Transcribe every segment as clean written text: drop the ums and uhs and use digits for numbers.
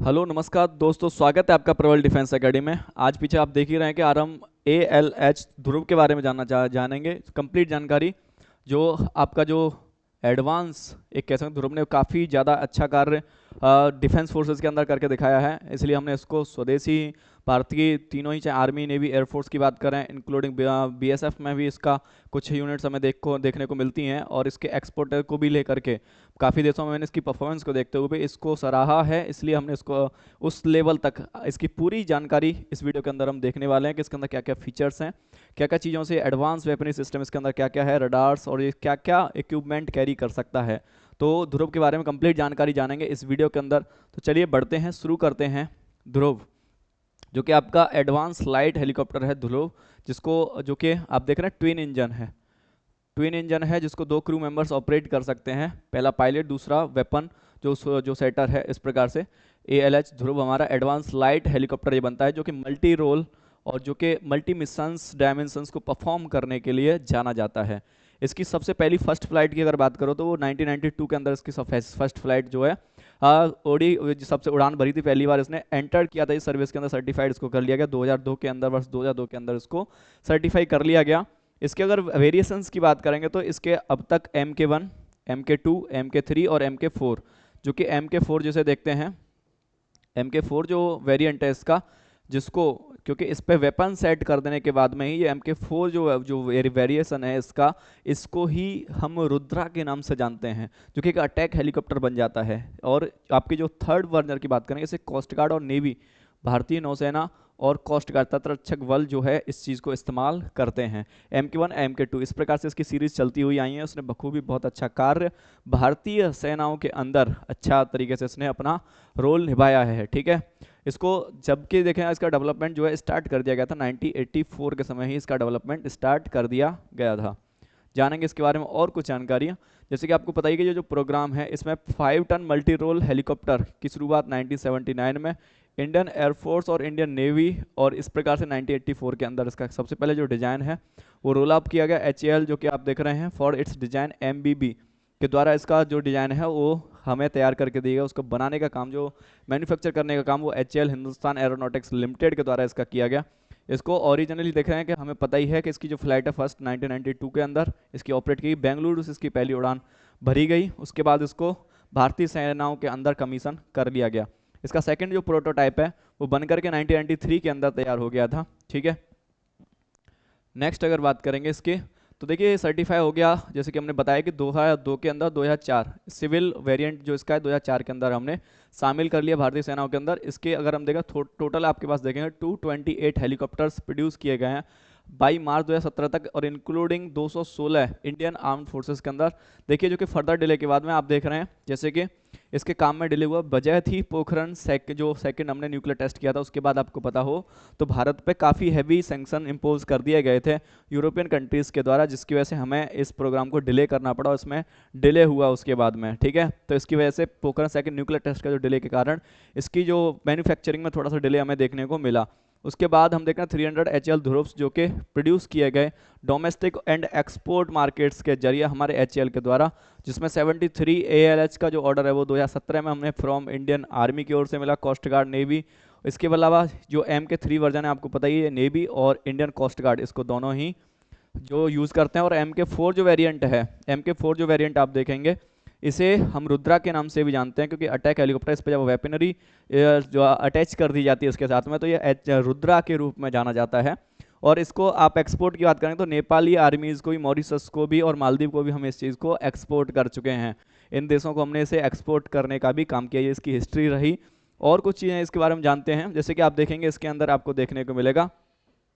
Hello नमस्कार दोस्तों, स्वागत है आपका प्रबल डिफेंस एकेडमी में। आज पीछे आप देख ही रहे हैं कि आज हम ALH ध्रुव के बारे में जानेंगे कंप्लीट जानकारी। जो आपका जो एडवांस एक कह सकते हैं, ध्रुव ने काफ़ी ज़्यादा अच्छा कार्य डिफेंस फोर्सेस के अंदर करके दिखाया है, इसलिए हमने इसको स्वदेशी भारतीय तीनों ही, चाहे आर्मी नेवी एयरफोर्स की बात करें, इंक्लूडिंग BSF में भी इसका कुछ यूनिट्स हमें देखने को मिलती हैं, और इसके एक्सपोर्टर को भी लेकर के काफ़ी देशों में मैंने इसकी परफॉर्मेंस को देखते हुए भी इसको सराहा है, इसलिए हमने इसको उस लेवल तक इसकी पूरी जानकारी इस वीडियो के अंदर हम देखने वाले हैं कि इसके अंदर क्या क्या फीचर्स हैं, क्या क्या चीज़ों से एडवांस वेपनरी सिस्टम इसके अंदर क्या क्या है, रडार्स, और ये क्या क्या इक्विपमेंट कैरी कर सकता है। तो ध्रुव के बारे में कंप्लीट जानकारी जानेंगे इस वीडियो के अंदर। तो चलिए बढ़ते हैं, शुरू करते हैं। ध्रुव जो कि आपका एडवांस लाइट हेलीकॉप्टर है ध्रुव, जिसको जो कि आप देख रहे हैं ट्विन इंजन है जिसको 2 क्रू मेंबर्स ऑपरेट कर सकते हैं, पहला पायलट दूसरा वेपन जो सेटर है। इस प्रकार से ALH ध्रुव हमारा एडवांस लाइट हेलीकॉप्टर ये बनता है, जो कि मल्टी रोल और जो कि मल्टी मिशंस डायमेंशंस को परफॉर्म करने के लिए जाना जाता है। इसकी सबसे पहली फर्स्ट फ्लाइट की अगर बात करो तो वो 1992 के अंदर इसकी फर्स्ट फ्लाइट जो है ओडी सबसे उड़ान भरी थी, पहली बार इसने एंटर किया था इस सर्विस के अंदर, सर्टिफाइड इसको कर लिया गया 2002 के अंदर, वर्ष 2002 के अंदर इसको सर्टिफाई कर लिया गया। इसके अगर वेरिएशंस की बात करेंगे तो इसके अब तक MK1, MK2, MK3 और MK4, जो कि MK4 जिसे देखते हैं, MK4 जो वेरिएंट है इसका, जिसको क्योंकि इस पे वेपन सेट कर देने के बाद में ही ये MK4 जो वेरिएशन है इसका, इसको ही हम रुद्रा के नाम से जानते हैं, जो कि एक अटैक हेलीकॉप्टर बन जाता है। और आपकी जो थर्ड वर्जन की बात करेंगे, इसे कोस्ट गार्ड और नेवी, भारतीय नौसेना और कोस्ट गार्ड तटरक्षक बल जो है इस चीज़ को इस्तेमाल करते हैं। MK1, MK2 इस प्रकार से इसकी सीरीज चलती हुई आई है। उसने बखूबी बहुत अच्छा कार्य भारतीय सेनाओं के अंदर अच्छा तरीके से इसने अपना रोल निभाया है। ठीक है, इसको जबकि देखें इसका डेवलपमेंट जो है स्टार्ट कर दिया गया था 1984 के समय ही इसका डेवलपमेंट स्टार्ट कर दिया गया था। जानेंगे इसके बारे में और कुछ जानकारियाँ। जैसे कि आपको पता ही कि ये जो प्रोग्राम है इसमें 5 टन मल्टी रोल हेलीकॉप्टर की शुरुआत 1979 में इंडियन एयरफोर्स और इंडियन नेवी, और इस प्रकार से 1984 के अंदर इसका सबसे पहले जो डिज़ाइन है वो रोल अप किया गया। HAL जो कि आप देख रहे हैं फॉर इट्स डिज़ाइन MBB के द्वारा इसका जो डिज़ाइन है वो हमें तैयार करके दिया गया। उसको बनाने का काम, जो मैन्युफैक्चर करने का काम, वो HAL हिंदुस्तान एरोनॉटिक्स लिमिटेड के द्वारा इसका किया गया। इसको ओरिजिनली देख रहे हैं कि हमें पता ही है कि इसकी जो फ्लाइट है फर्स्ट 1992 के अंदर इसकी ऑपरेट की, बेंगलुरु से इसकी पहली उड़ान भरी गई। उसके बाद इसको भारतीय सेनाओं के अंदर कमीशन कर लिया गया। इसका सेकंड जो प्रोटोटाइप है वो बनकर के 1993 के अंदर तैयार हो गया था। ठीक है, नेक्स्ट अगर बात करेंगे इसकी, तो देखिए सर्टिफाई हो गया, जैसे कि हमने बताया कि 2002 के अंदर 2004 सिविल वेरिएंट जो इसका है 2004 के अंदर हमने शामिल कर लिया भारतीय सेनाओं के अंदर। इसके अगर हम देखें टोटल आपके पास देखेंगे 228 हेलीकॉप्टर्स प्रोड्यूस किए गए हैं बाई मार्च 2017 तक, और इंक्लूडिंग 216 इंडियन आर्म्ड फोर्सेस के अंदर। देखिए जो कि फर्दर डिले के बाद में आप देख रहे हैं जैसे कि इसके काम में डिले हुआ, वजह थी पोखरण जो सेकंड हमने न्यूक्लियर टेस्ट किया था उसके बाद आपको पता हो तो भारत पे काफ़ी हैवी सैंक्शन इम्पोज कर दिए गए थे यूरोपियन कंट्रीज़ के द्वारा, जिसकी वजह से हमें इस प्रोग्राम को डिले करना पड़ा और इसमें डिले हुआ उसके बाद में। ठीक है, तो इसकी वजह से पोखरण सेकंड न्यूक्लियर टेस्ट का जो डिले के कारण इसकी जो मैन्युफैक्चरिंग में थोड़ा सा डिले हमें देखने को मिला। उसके बाद हम देखना 300 HAL ध्रुव्स जो कि प्रोड्यूस किए गए डोमेस्टिक एंड एक्सपोर्ट मार्केट्स के जरिए हमारे HAL के द्वारा, जिसमें 73 ALH का जो ऑर्डर है वो 2017 में हमने फ्रॉम इंडियन आर्मी की ओर से मिला, कोस्ट गार्ड, नेवी। इसके अलावा जो MK3 वर्जन है आपको पता ही है, नेवी और इंडियन कोस्ट गार्ड इसको दोनों ही जो यूज़ करते हैं। और MK4 जो वेरिएंट आप देखेंगे इसे हम रुद्रा के नाम से भी जानते हैं, क्योंकि अटैक हेलीकॉप्टर इस पर जब वेपनरी जो अटैच कर दी जाती है इसके साथ में तो ये रुद्रा के रूप में जाना जाता है। और इसको आप एक्सपोर्ट की बात करें तो नेपाली आर्मीज़ को भी, मॉरिशस को भी और मालदीव को भी हम इस चीज़ को एक्सपोर्ट कर चुके हैं। इन देशों को हमने इसे एक्सपोर्ट करने का भी काम किया, ये इसकी हिस्ट्री रही। और कुछ चीज़ें इसके बारे में जानते हैं, जैसे कि आप देखेंगे इसके अंदर आपको देखने को मिलेगा,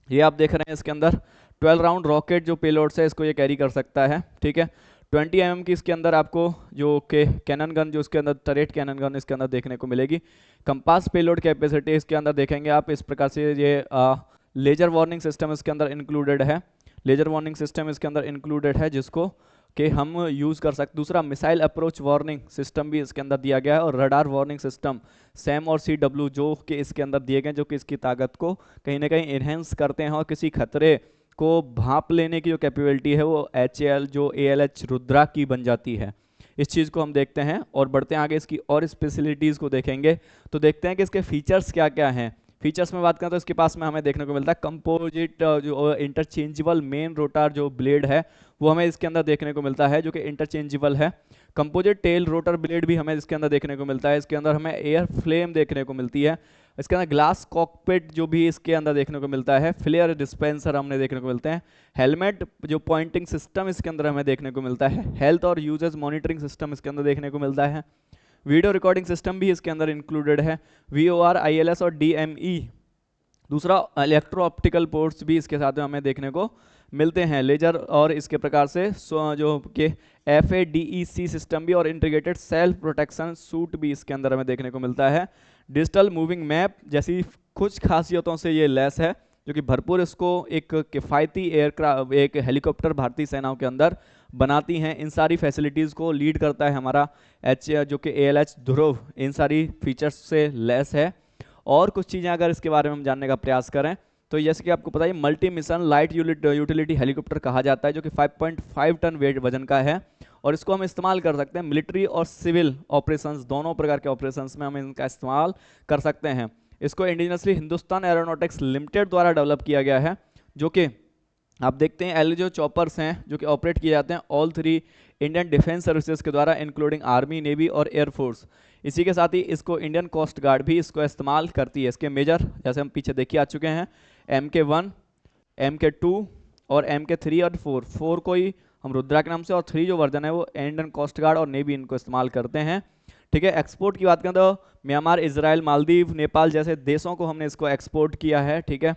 ये आप देख रहे हैं इसके अंदर 12 राउंड रॉकेट जो पेलोड है इसको ये कैरी कर सकता है। ठीक है, 20 mm की इसके अंदर आपको जो के कैनन गन, जो इसके अंदर टरेट कैनन गन इसके अंदर देखने को मिलेगी। कंपास पेलोड कैपेसिटी इसके अंदर देखेंगे आप इस प्रकार से, ये लेजर वार्निंग सिस्टम इसके अंदर इंक्लूडेड है, लेजर वार्निंग सिस्टम इसके अंदर इंक्लूडेड है जिसको कि हम यूज़ कर सकते। दूसरा मिसाइल अप्रोच वार्निंग सिस्टम भी इसके अंदर दिया गया है, और रडार वार्निंग सिस्टम SAM और CW जो कि इसके अंदर दिए गए, जो कि इसकी ताकत को कहीं ना कहीं इन्हेंस करते हैं और किसी खतरे को भांप लेने की जो कैपेबिलिटी है वो HAL जो ALH रुद्रा की बन जाती है। इस चीज़ को हम देखते हैं और बढ़ते हैं आगे, इसकी और स्पेशलिटीज़ को देखेंगे। तो देखते हैं कि इसके फीचर्स क्या क्या हैं। फीचर्स में बात करें तो इसके पास में हमें देखने को मिलता है कंपोजिट जो इंटरचेंजेबल मेन रोटर जो ब्लेड है वो हमें इसके अंदर देखने को मिलता है, जो कि इंटरचेंजेबल है। कंपोजिट टेल रोटर ब्लेड भी हमें इसके अंदर देखने को मिलता है। इसके अंदर हमें एयर फ्लेम देखने को मिलती है। इसके अंदर ग्लास कॉकपिट जो भी इसके अंदर देखने को मिलता है। फ्लेयर डिस्पेंसर हमने देखने को मिलते हैं। हेलमेट जो पॉइंटिंग सिस्टम इसके अंदर हमें देखने को मिलता है। हेल्थ और यूजर्स मॉनिटरिंग सिस्टम इसके अंदर देखने को मिलता है। वीडियो रिकॉर्डिंग सिस्टम भी इसके अंदर इंक्लूडेड है। VOR, ILS और DME। दूसरा, इलेक्ट्रो ऑप्टिकल पोर्ट्स भी इसके साथ में हमें देखने को मिलते हैं। लेजर और इसके प्रकार से जो कि FADEC सिस्टम भी और इंटीग्रेटेड सेल्फ प्रोटेक्शन सूट भी इसके अंदर हमें देखने को मिलता है। डिजिटल मूविंग मैप जैसी कुछ खासियतों से ये लैस है, जो कि भरपूर इसको एक किफ़ायती एयरक्राफ्ट, एक हेलीकॉप्टर भारतीय सेनाओं के अंदर बनाती हैं। इन सारी फैसिलिटीज़ को लीड करता है हमारा जो कि ALH ध्रुव, इन सारी फीचर्स से लैस है। और कुछ चीज़ें अगर इसके बारे में हम जानने का प्रयास करें तो जैसे कि आपको पता है multi mission light utility helicopter कहा जाता है, जो कि 5.5 टन वेट वजन का है और इसको हम इस्तेमाल कर सकते हैं मिलिट्री और सिविल ऑपरेशंस, दोनों प्रकार के ऑपरेशंस में हम इनका इस्तेमाल कर सकते हैं। इसको इंडिजिनसली हिंदुस्तान एरोनॉटिक्स लिमिटेड द्वारा डेवलप किया गया है, जो कि आप देखते हैं जो चॉपर्स हैं जो कि ऑपरेट किए जाते हैं ऑल 3 इंडियन डिफेंस सर्विसेज के द्वारा, इंक्लूडिंग आर्मी, नेवी और एयरफोर्स। इसी के साथ ही इसको इंडियन कोस्ट गार्ड भी इसको इस्तेमाल करती है। इसके मेजर जैसे हम पीछे देखिए आ चुके हैं, MK1, MK2 और MK3 और 4 को ही हम रुद्रा के नाम से, और 3 जो वर्जन है वो इंडियन कोस्ट गार्ड और नेवी इनको इस्तेमाल करते हैं। ठीक है, एक्सपोर्ट की बात करें तो म्यांमार, इजराइल, मालदीव, नेपाल जैसे देशों को हमने इसको एक्सपोर्ट किया है। ठीक है,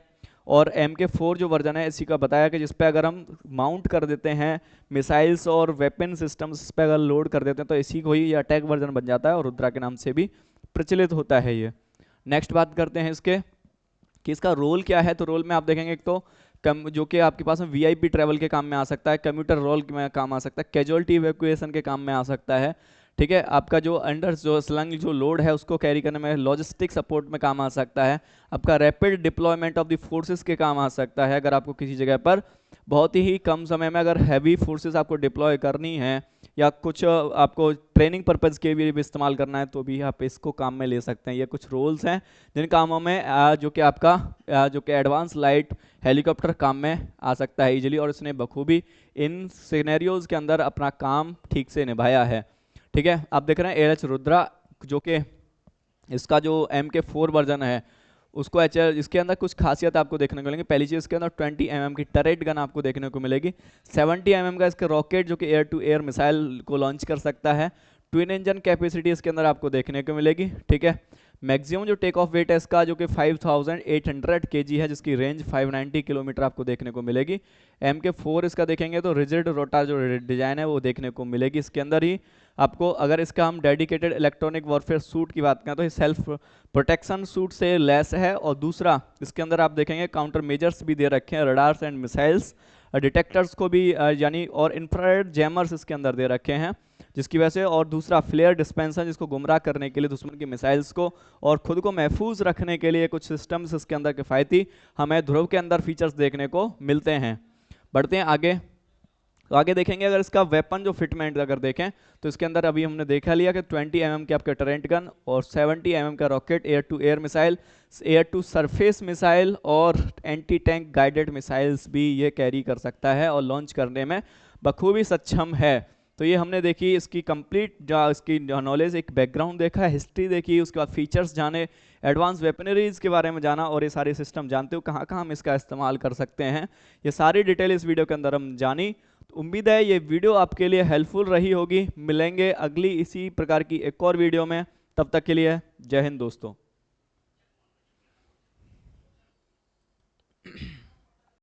और MK4 जो वर्जन है इसी का बताया कि जिस पे अगर हम माउंट कर देते हैं मिसाइल्स और वेपन सिस्टम्स पे अगर लोड कर देते हैं तो इसी को ही ये अटैक वर्जन बन जाता है और रुद्रा के नाम से भी प्रचलित होता है ये। नेक्स्ट बात करते हैं इसके कि इसका रोल क्या है। तो रोल में आप देखेंगे एक तो जो कि आपके पास में VIP ट्रैवल के काम में आ सकता है, कम्यूटर रोल में काम आ सकता है, कैजुअलिटी इवैक्यूएशन के काम में आ सकता है। ठीक है, आपका जो अंडर जो स्लंग जो लोड है उसको कैरी करने में, लॉजिस्टिक सपोर्ट में काम आ सकता है, आपका rapid deployment of the forces के काम आ सकता है। अगर आपको किसी जगह पर बहुत ही कम समय में अगर हैवी फोर्सेस आपको डिप्लॉय करनी है या कुछ आपको ट्रेनिंग पर्पज़ के लिए भी इस्तेमाल करना है तो भी आप इसको काम में ले सकते हैं। ये कुछ रोल्स हैं जिन कामों में जो कि आपका जो कि एडवांस लाइट हेलीकॉप्टर काम में आ सकता है इजीली, और इसने बखूबी इन सिनेरियोज के अंदर अपना काम ठीक से निभाया है। ठीक है, आप देख रहे हैं ALH रुद्रा, जो कि इसका जो MK4 वर्जन है उसको इसके अंदर कुछ खासियत आपको देखने को मिलेंगी। पहली चीज़ इसके अंदर 20 mm की टरेट गन आपको देखने को मिलेगी। 70 mm का इसका रॉकेट जो कि एयर टू एयर मिसाइल को लॉन्च कर सकता है। ट्विन इंजन कैपेसिटी इसके अंदर आपको देखने को मिलेगी। ठीक है, मैक्सिमम जो टेक ऑफ वेट है इसका जो कि 5800 kg है, जिसकी रेंज 590 किलोमीटर आपको देखने को मिलेगी। MK4 इसका देखेंगे तो रिजिड रोटा जो डिजाइन है वो देखने को मिलेगी इसके अंदर ही आपको। अगर इसका हम डेडिकेटेड इलेक्ट्रॉनिक वॉरफेयर सूट की बात करें तो ये सेल्फ प्रोटेक्शन सूट से लेस है। और दूसरा इसके अंदर आप देखेंगे काउंटर मेजर्स भी दे रखे हैं, रडार्स एंड मिसाइल्स डिटेक्टर्स को भी यानी और इंफ्रारेड जैमर्स इसके अंदर दे रखे हैं जिसकी वजह से, और दूसरा फ्लेयर डिस्पेंसर जिसको गुमराह करने के लिए दुश्मन की मिसाइल्स को और खुद को महफूज रखने के लिए कुछ सिस्टम्स इसके अंदर किफ़ायती हमें ध्रुव के अंदर फीचर्स देखने को मिलते हैं। बढ़ते हैं आगे, तो आगे देखेंगे अगर इसका वेपन जो फिटमेंट अगर देखें तो इसके अंदर अभी हमने देखा लिया कि 20 mm के आपके टरेंट गन और 70 mm का rocket, air to air missile, air to surface missile और एंटी टैंक गाइडेड मिसाइल्स भी ये कैरी कर सकता है और लॉन्च करने में बखूबी सक्षम है। तो ये हमने देखी इसकी कंप्लीट इसकी नॉलेज, एक बैकग्राउंड देखा, हिस्ट्री देखी, उसके बाद फीचर्स जाने, एडवांस वेपनरीज के बारे में जाना और ये सारे सिस्टम जानते हो कहाँ कहाँ हम इसका इस्तेमाल कर सकते हैं, ये सारी डिटेल इस वीडियो के अंदर हम जानी। तो उम्मीद है ये वीडियो आपके लिए हेल्पफुल रही होगी। मिलेंगे अगली इसी प्रकार की एक और वीडियो में, तब तक के लिए जय हिंद दोस्तों।